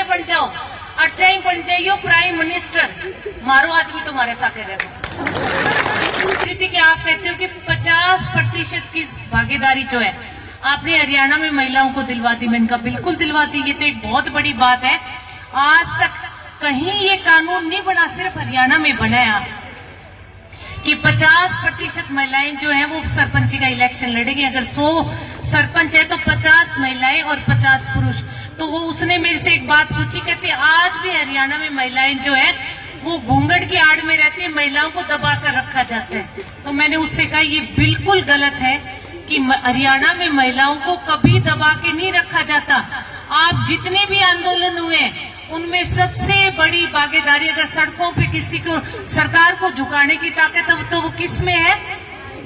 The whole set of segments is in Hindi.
बन जाओ, अचाई बन जाइयो प्राइम मिनिस्टर, मारो आदमी तुम्हारे साथ रहेगा। स्थिति कि आप कहते हो कि 50% की भागीदारी जो है आपने हरियाणा में महिलाओं को दिलवा दी। मैंने कहा बिल्कुल दिलवा दी, ये तो एक बहुत बड़ी बात है। आज तक कहीं ये कानून नहीं बना, सिर्फ हरियाणा में बना है कि 50% महिलाएं जो है वो सरपंची का इलेक्शन लड़ेगी। अगर 100 सरपंच है तो 50 महिलाएं और 50 पुरुष। तो वो उसने मेरे से एक बात पूछी, कहते आज भी हरियाणा में महिलाएं जो है वो घूंघट की आड़ में रहती है, महिलाओं को दबा कर रखा जाता है। तो मैंने उससे कहा ये बिल्कुल गलत है कि हरियाणा में महिलाओं को कभी दबा के नहीं रखा जाता। आप जितने भी आंदोलन हुए उनमें सबसे बड़ी भागीदारी अगर सड़कों पे किसी को सरकार को झुकाने की ताकत है तो वो किस में है?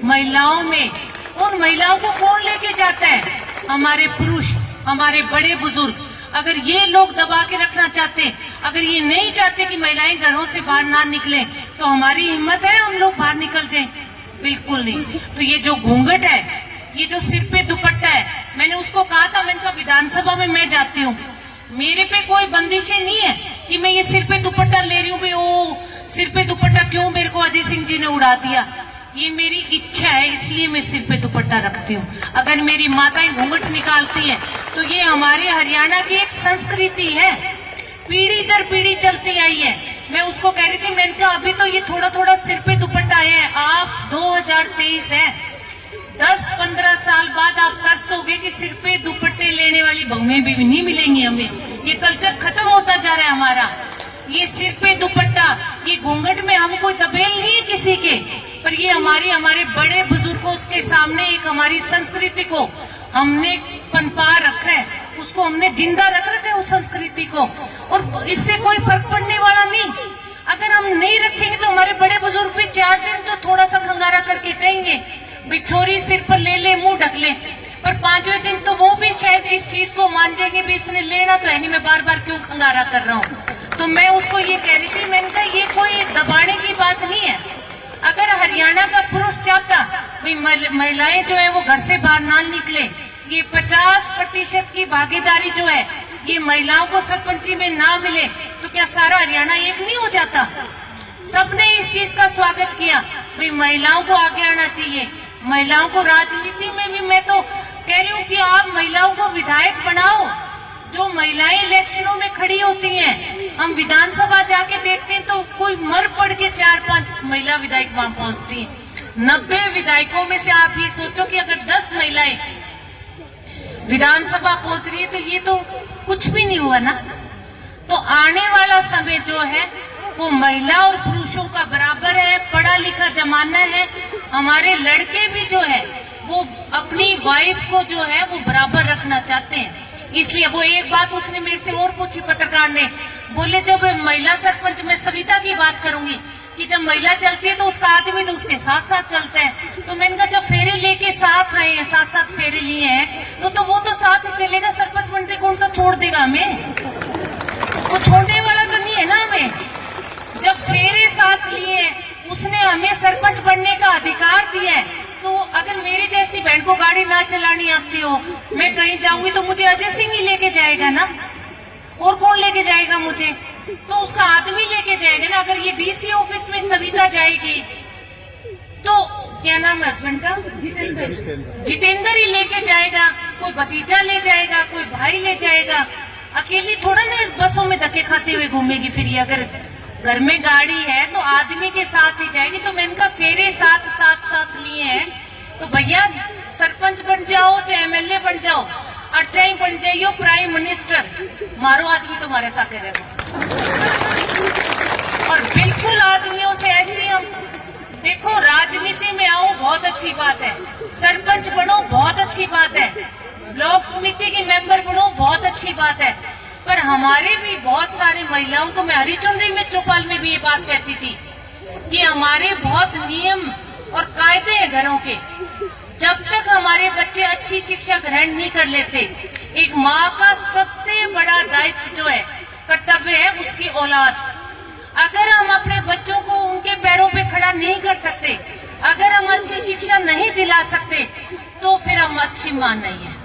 महिलाओं में। उन महिलाओं को कौन लेके जाता है? हमारे पुरुष, हमारे बड़े बुजुर्ग। अगर ये लोग दबा के रखना चाहते, अगर ये नहीं चाहते कि महिलाएं घरों से बाहर ना निकलें, तो हमारी हिम्मत है हम लोग बाहर निकल जाएं? बिल्कुल नहीं। तो ये जो घूंघट है, ये जो सिर पे दुपट्टा है, मैंने उसको कहा था, मैंने कहा विधानसभा में मैं जाती हूँ, मेरे पे कोई बंदिशें नहीं है कि मैं ये सिर पे दुपट्टा ले रही हूँ। भाई ओ सिर पे दुपट्टा क्यों मेरे को अजय सिंह जी ने उड़ा दिया? ये मेरी इच्छा है, इसलिए मैं सिर पे दुपट्टा रखती हूँ। अगर मेरी माताएं घूंघट निकालती हैं तो ये हमारे हरियाणा की एक संस्कृति है, पीढ़ी दर पीढ़ी चलती आई है। मैं उसको कह रही थी, मैंने कहा अभी तो ये थोड़ा थोड़ा सिर पे दुपट्टा है, आप 2023 है, 10-15 साल बाद आप तरसोगे कि सिर पे दुपट्टे लेने वाली बहुएं भी नहीं मिलेंगी हमें। ये कल्चर खत्म होता जा रहा है हमारा। ये सिर पे दुपट्टा, ये घूंघट में हम कोई दबेल नहीं है किसी के, पर ये हमारे बड़े बुजुर्गों के सामने एक हमारी संस्कृति को हमने पनपा रखा है, उसको हमने जिंदा रख रखा है उस संस्कृति को, और इससे कोई फर्क पड़ने वाला नहीं। अगर हम नहीं रखेंगे तो हमारे बड़े बुजुर्ग भी 4 दिन तो थोड़ा सा खंगारा करके कहेंगे बिछोरी सिर पर ले ले, मुंह ढक ले, पर 5वें दिन तो वो भी शायद इस चीज को मान जाएंगे भी इसने लेना तो है नहीं, मैं बार बार क्यों खंगारा कर रहा हूँ। तो मैं उसको ये कह रही थी, मैंने कहा ये कोई दबाने की बात नहीं है। अगर हरियाणा का पुरुष चाहता भाई महिलाएं जो है वो घर से बाहर ना निकले, ये 50% की भागीदारी जो है ये महिलाओं को सरपंची में ना मिले, तो क्या सारा हरियाणा एक नहीं हो जाता? सबने इस चीज का स्वागत किया, भाई महिलाओं को आगे आना चाहिए, महिलाओं को राजनीति में भी। मैं तो कह रही हूँ कि आप महिलाओं को विधायक बनाओ। जो महिलाएं इलेक्शनों में खड़ी होती हैं, हम विधानसभा जाके देखते हैं तो कोई मर पड़ के 4-5 महिला विधायक वहां पहुंचती हैं। 90 विधायकों में से आप ये सोचो कि अगर 10 महिलाएं विधानसभा पहुंच रही है तो ये तो कुछ भी नहीं हुआ ना। तो आने वाला समय जो है वो महिला और पुरुषों का बराबर है, पढ़ा लिखा जमाना है। हमारे लड़के भी जो है वो अपनी वाइफ को जो है वो बराबर रखना चाहते हैं। इसलिए वो एक बात उसने मेरे से और पूछी, पत्रकार ने, बोले जब महिला सरपंच, में सविता की बात करूंगी कि जब महिला चलती है तो उसका आदमी तो उसके साथ साथ चलता है। तो मैंने कहा जब फेरे लेके साथ आए हैं, साथ साथ फेरे लिए हैं, तो वो तो साथ ही चलेगा, सरपंच बनते कौन सा छोड़ देगा हमें? वो छोड़ने वाला तो नहीं है ना हमें। जब फेरे साथ लिए उसने हमें सरपंच बनने का अधिकार दिया है, तो अगर मेरी जैसी बहन को गाड़ी ना चलानी आती हो, मैं कहीं जाऊंगी तो मुझे अजय सिंह ही लेके जाएगा ना, और कौन लेके जाएगा मुझे? तो उसका आदमी लेके जाएगा ना। अगर ये डीसी ऑफिस में सविता जाएगी तो क्या नाम है हस्बैंड का? जितेंद्र ही लेके जाएगा, कोई भतीजा ले जाएगा, कोई भाई ले जाएगा। अकेली थोड़ा ना बसों में धक्के खाते हुए घूमेगी। फिर अगर घर में गाड़ी है तो आदमी के साथ ही जाएगी। तो मैंने कहा फेरे साथ लिए हैं तो भैया सरपंच बन जाओ चाहे एमएलए बन जाओ, अचाई बन जाइयो प्राइम मिनिस्टर, मारो आदमी तुम्हारे साथ रहेगा। और बिल्कुल आदमियों से ऐसे हम देखो, राजनीति में आओ बहुत अच्छी बात है, सरपंच बनो बहुत अच्छी बात है, ब्लॉक समिति के मेंबर बनो बहुत अच्छी बात है, पर हमारे भी बहुत सारी महिलाओं को, मैं हरिचुनरी में चौपाल में भी ये बात कहती थी कि हमारे बहुत नियम और कायदे हैं घरों के। जब तक हमारे बच्चे अच्छी शिक्षा ग्रहण नहीं कर लेते, एक माँ का सबसे बड़ा दायित्व जो है, कर्तव्य है उसकी औलाद। अगर हम अपने बच्चों को उनके पैरों पे खड़ा नहीं कर सकते, अगर हम अच्छी शिक्षा नहीं दिला सकते, तो फिर हम अच्छी माँ नहीं है।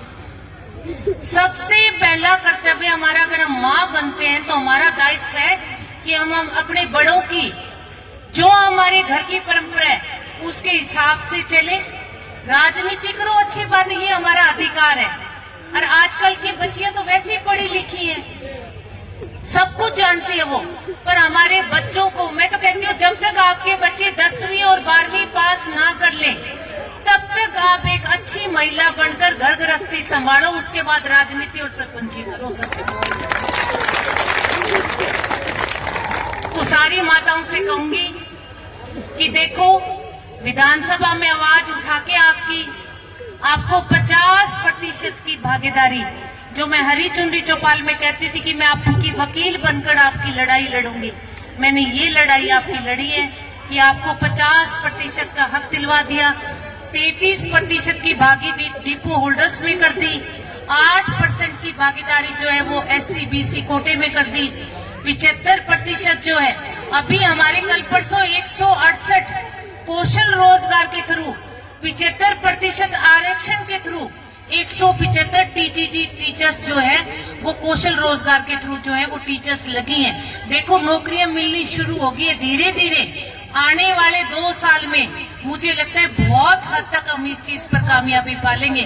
सबसे पहला कर्तव्य हमारा, अगर हम माँ बनते हैं तो हमारा दायित्व है कि हम अपने बड़ों की, जो हमारे घर की परंपरा है उसके हिसाब से चले। राजनीति करो, अच्छी बात, ये हमारा अधिकार है। और आजकल की बच्चियां तो वैसे ही पढ़ी लिखी हैं, सब कुछ जानती है वो। पर हमारे बच्चों को, मैं तो कहती हूँ, जब तक आपके बच्चे 10वीं और 12वीं पास ना कर ले, तब तक आप एक अच्छी महिला बनकर घर गृहस्थी संभालो। उसके बाद राजनीति और सरपंची करो। सच तो सारी माताओं से कहूंगी कि देखो, विधानसभा में आवाज उठा के आपको 50% की भागीदारी, जो मैं हरी चुनरी चौपाल में कहती थी कि मैं आपकी वकील बनकर आपकी लड़ाई लड़ूंगी, मैंने ये लड़ाई आपकी लड़ी है कि आपको 50% का हक दिलवा दिया। 33% की भागी डिपो होल्डर्स में कर दी। 8% की भागीदारी जो है वो SC BC कोटे में कर दी। 75% जो है अभी हमारे कल परसों 168 कौशल रोजगार के थ्रू, 75% आरक्षण के थ्रू 175 TGT टीचर्स जो है वो कौशल रोजगार के थ्रू जो है वो टीचर्स लगी हैं। देखो, नौकरियां मिलनी शुरू होगी है धीरे धीरे। आने वाले 2 साल में मुझे लगता है बहुत हद तक हम इस चीज पर कामयाबी पालेंगे।